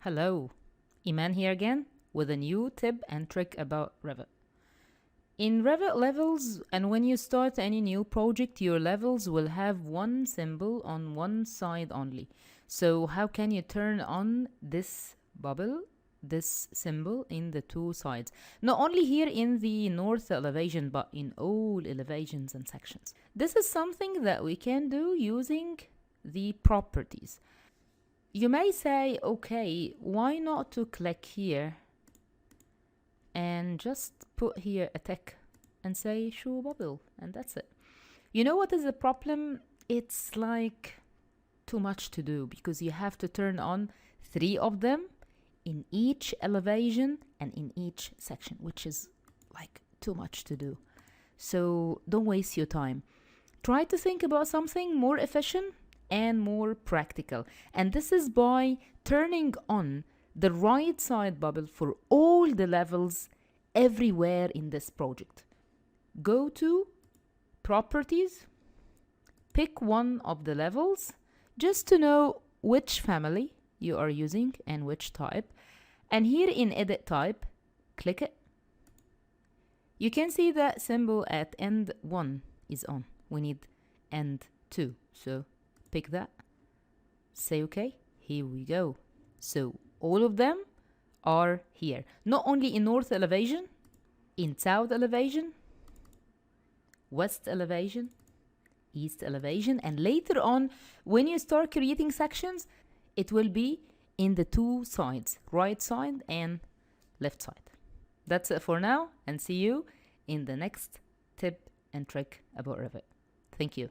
Hello, Iman here again with a new tip and trick about Revit. In Revit levels, and when you start any new project, your levels will have one symbol on one side only. So how can you turn on this bubble, this symbol in the two sides? Not only here in the north elevation, but in all elevations and sections. This is something that we can do using the properties. You may say, okay, why not to click here and just put here a tick and say show bubble, and that's it. You know what is the problem? It's like too much to do because you have to turn on 3 of them in each elevation and in each section, which is like too much to do. So don't waste your time. Try to think about something more efficient and more practical, and this is by turning on the right side bubble for all the levels everywhere in this project. Go to properties, pick one of the levels just to know which family you are using and which type, and here in edit type, click it. You can see that symbol at end 1 is on. We need end 2, so pick that, say okay, here we go. So all of them are here, not only in north elevation, in south elevation, west elevation, east elevation, and later on when you start creating sections, it will be in the two sides, right side and left side. That's it for now, and see you in the next tip and trick about Revit. Thank you.